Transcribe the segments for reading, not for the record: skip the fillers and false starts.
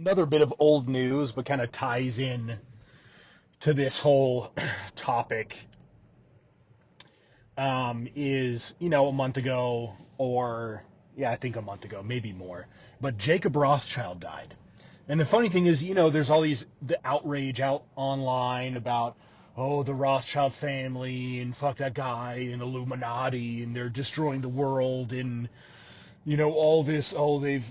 Another bit of old news, but kind of ties in to this whole topic, is, a month ago, or, yeah, I think a month ago, maybe more, but Jacob Rothschild died. And the funny thing is, there's all the outrage out online about, oh, the Rothschild family, and fuck that guy, and Illuminati, and they're destroying the world, and, all this, oh, they've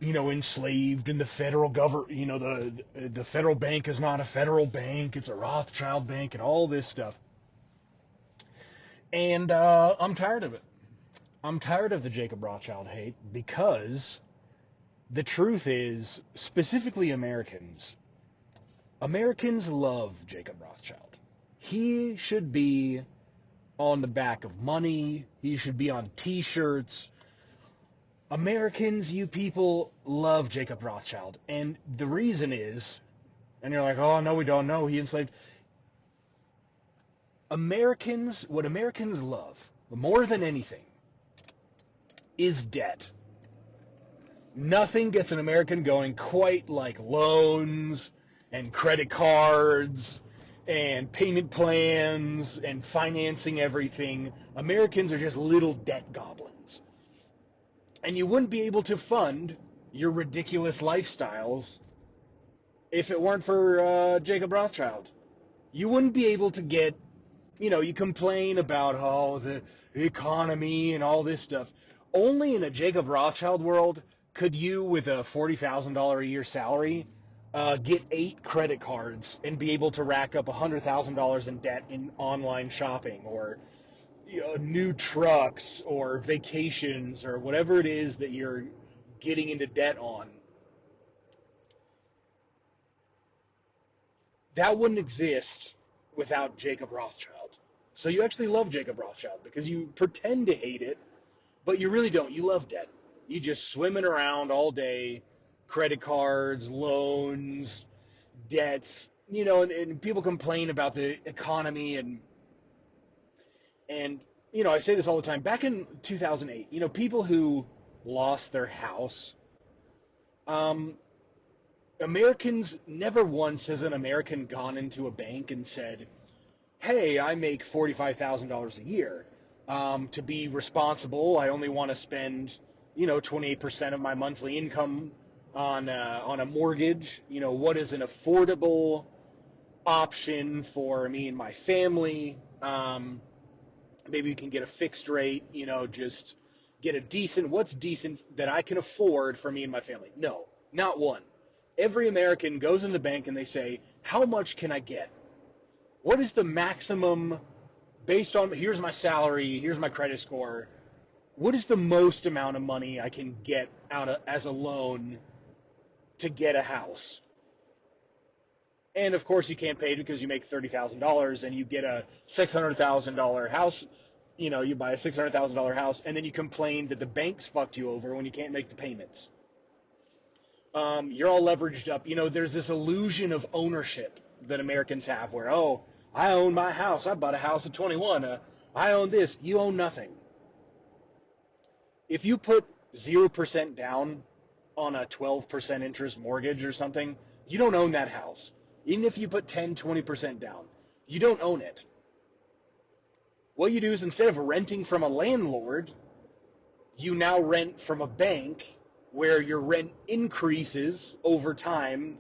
enslaved in the federal government. The federal bank is not a federal bank; it's a Rothschild bank, and all this stuff. And I'm tired of it. I'm tired of the Jacob Rothschild hate because the truth is, specifically Americans love Jacob Rothschild. He should be on the back of money. He should be on T-shirts. Americans, you people, love Jacob Rothschild. And the reason is, and you're like, oh, no, we don't know, he enslaved. What Americans love, more than anything, is debt. Nothing gets an American going quite like loans and credit cards and payment plans and financing everything. Americans are just little debt goblins. And you wouldn't be able to fund your ridiculous lifestyles if it weren't for Jacob Rothschild. You wouldn't be able to get, you complain about, oh, the economy and all this stuff. Only in a Jacob Rothschild world could you, with a $40,000 a year salary, get 8 credit cards and be able to rack up $100,000 in debt in online shopping, or new trucks, or vacations, or whatever it is that you're getting into debt on. That wouldn't exist without Jacob Rothschild. So you actually love Jacob Rothschild because you pretend to hate it, but you really don't. You love debt. You just swimming around all day, credit cards, loans, debts, and people complain about the economy, and I say this all the time. Back in 2008, people who lost their house, Americans, never once has an American gone into a bank and said, hey, I make $45,000 a year. To be responsible, I only want to spend, 28% of my monthly income on a mortgage. What is an affordable option for me and my family? Maybe we can get a fixed rate, just get what's decent that I can afford for me and my family. No, not one. Every American goes in the bank and they say, how much can I get? What is the maximum, based on, here's my salary, here's my credit score, what is the most amount of money I can get as a loan to get a house? And of course you can't pay it because you make $30,000 and you get a $600,000 house. You buy a $600,000 house, and then you complain that the bank's fucked you over when you can't make the payments. You're all leveraged up. There's this illusion of ownership that Americans have where, oh, I own my house. I bought a house at 21. I own this. You own nothing. If you put 0% down on a 12% interest mortgage or something, you don't own that house. Even if you put 10, 20% down, you don't own it. What you do is, instead of renting from a landlord, you now rent from a bank where your rent increases over time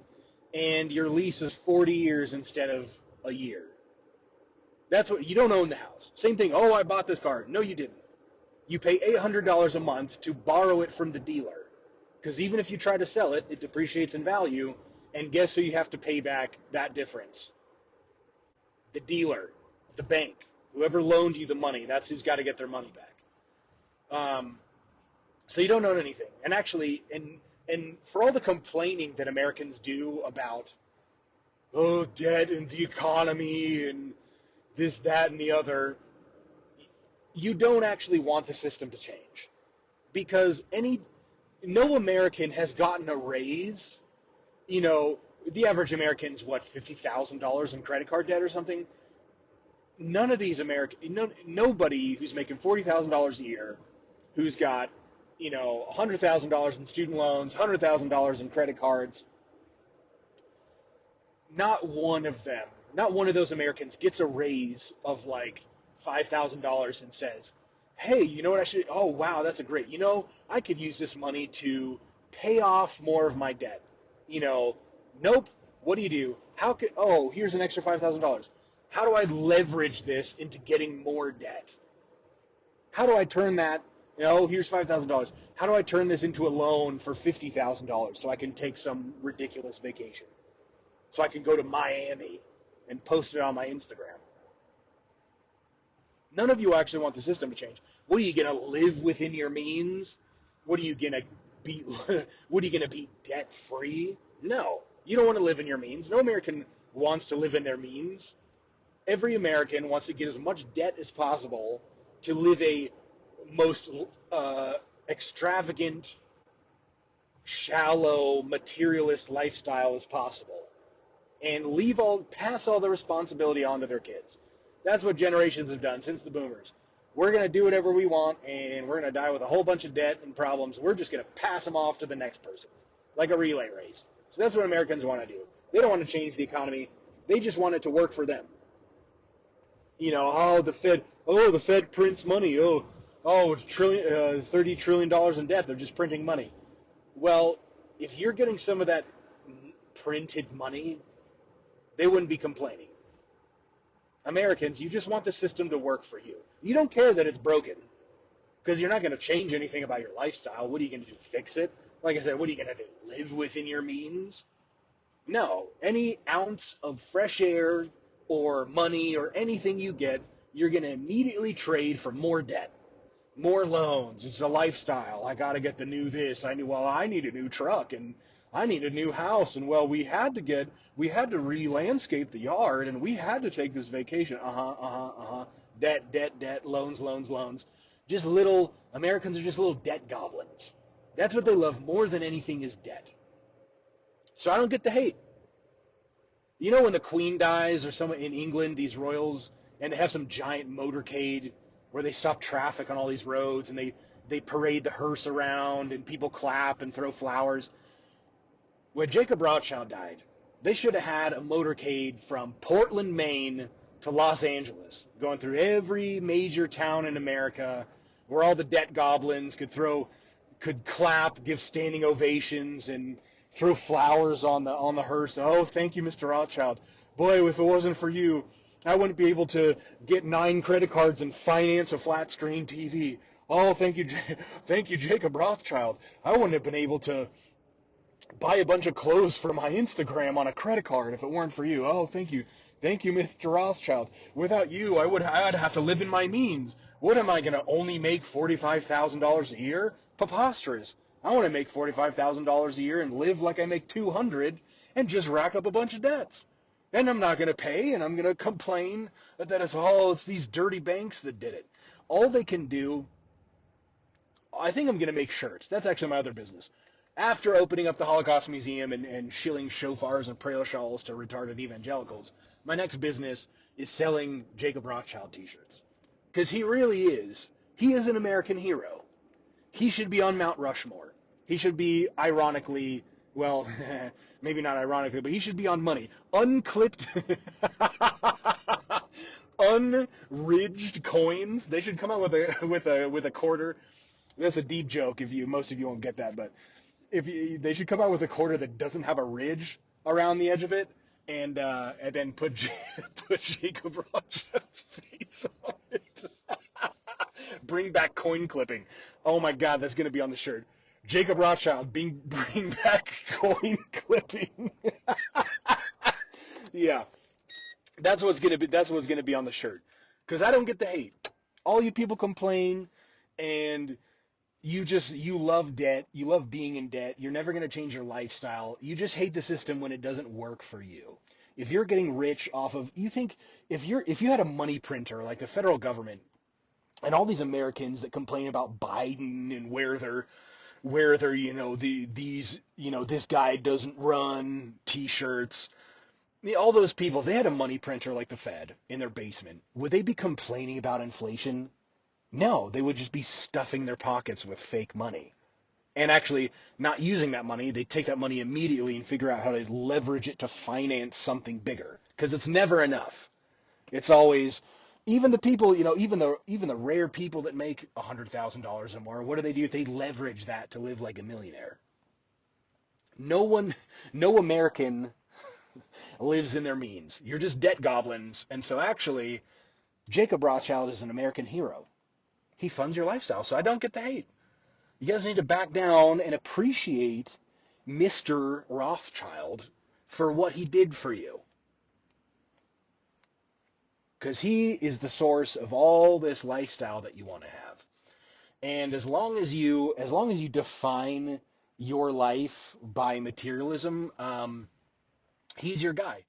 and your lease is 40 years instead of a year. That's what, you don't own the house. Same thing, oh, I bought this car. No, you didn't. You pay $800 a month to borrow it from the dealer. Because even if you try to sell it, it depreciates in value, and guess who you have to pay back that difference? The dealer, the bank, whoever loaned you the money, that's who's got to get their money back. So you don't own anything. And actually, and for all the complaining that Americans do about, oh, debt and the economy and this, that, and the other, you don't actually want the system to change. Because no American has gotten a raise. The average American's, what, $50,000 in credit card debt or something? None of these nobody who's making $40,000 a year, who's got, $100,000 in student loans, $100,000 in credit cards. Not one of them, not one of those Americans gets a raise of like $5,000 and says, hey, you know what I should, oh, wow, that's a great, I could use this money to pay off more of my debt. Nope. What do? Here's an extra $5,000. How do I leverage this into getting more debt? How do I turn that, here's $5,000. How do I turn this into a loan for $50,000 so I can take some ridiculous vacation? So I can go to Miami and post it on my Instagram. None of you actually want the system to change. What are you going to live within your means? What are you going to be? What are you going to be debt free? No, you don't want to live in your means. No American wants to live in their means. Every American wants to get as much debt as possible to live a most extravagant, shallow, materialist lifestyle as possible, and pass all the responsibility on to their kids. That's what generations have done since the boomers. We're going to do whatever we want, and we're going to die with a whole bunch of debt and problems. We're just going to pass them off to the next person, like a relay race. So that's what Americans want to do. They don't want to change the economy. They just want it to work for them. The Fed prints money. It's $30 trillion in debt. They're just printing money. Well, if you're getting some of that printed money, they wouldn't be complaining. Americans, you just want the system to work for you. You don't care that it's broken because you're not going to change anything about your lifestyle. What are you going to do? Fix it? Like I said, what are you going to do? Live within your means? No. Any ounce of fresh air or money or anything you get, you're going to immediately trade for more debt, more loans. It's a lifestyle. I got to get the new this. I need a new truck, and I need a new house, and we had to re-landscape the yard, and we had to take this vacation. Debt, loans. Americans are just little debt goblins. That's what they love more than anything is debt. So I don't get the hate. When the Queen dies or someone in England, these royals, and they have some giant motorcade where they stop traffic on all these roads, and they parade the hearse around, and people clap and throw flowers. When Jacob Rothschild died, they should have had a motorcade from Portland, Maine to Los Angeles, going through every major town in America where all the debt goblins could clap, give standing ovations, and throw flowers on the hearse. Oh, thank you, Mr. Rothschild. Boy, if it wasn't for you, I wouldn't be able to get 9 credit cards and finance a flat screen TV. Oh, thank you, Jacob Rothschild. I wouldn't have been able to buy a bunch of clothes for my Instagram on a credit card if it weren't for you. Oh, thank you, Mr. Rothschild. Without you, I'd have to live in my means. What am I going to only make $45,000 a year? Preposterous. I want to make $45,000 a year and live like I make $200 and just rack up a bunch of debts. And I'm not going to pay, and I'm going to complain that it's these dirty banks that did it. All they can do, I think I'm going to make shirts. That's actually my other business. After opening up the Holocaust Museum and shilling shofars and prayer shawls to retarded evangelicals, my next business is selling Jacob Rothschild t-shirts. Because he really is. He is an American hero. He should be on Mount Rushmore. He should be, ironically, well, maybe not ironically, but he should be on money. Unclipped, unridged coins. They should come out with a quarter. That's a deep joke. Most of you won't get that, but they should come out with a quarter that doesn't have a ridge around the edge of it, and then put Jacob Rothschild's face on it. Bring back coin clipping. Oh my God, that's gonna be on the shirt. Jacob Rothschild, bring back coin clipping. Yeah, that's what's gonna be on the shirt. Because I don't get the hate. All you people complain, and you love debt. You love being in debt. You're never going to change your lifestyle. You just hate the system when it doesn't work for you. If you're getting rich off of, if you had a money printer like the federal government, and all these Americans that complain about Biden and where they're this guy doesn't run t-shirts. All those people, they had a money printer like the Fed in their basement. Would they be complaining about inflation? No, they would just be stuffing their pockets with fake money. And actually not using that money, they take that money immediately and figure out how to leverage it to finance something bigger. Because it's never enough. It's always, even the people, even the rare people that make $100,000 or more, what do? They leverage that to live like a millionaire. No one, no American lives in their means. You're just debt goblins. And so actually, Jacob Rothschild is an American hero. He funds your lifestyle, so I don't get the hate. You guys need to back down and appreciate Mr. Rothschild for what he did for you. Because he is the source of all this lifestyle that you want to have. And as long as you define your life by materialism, he's your guy.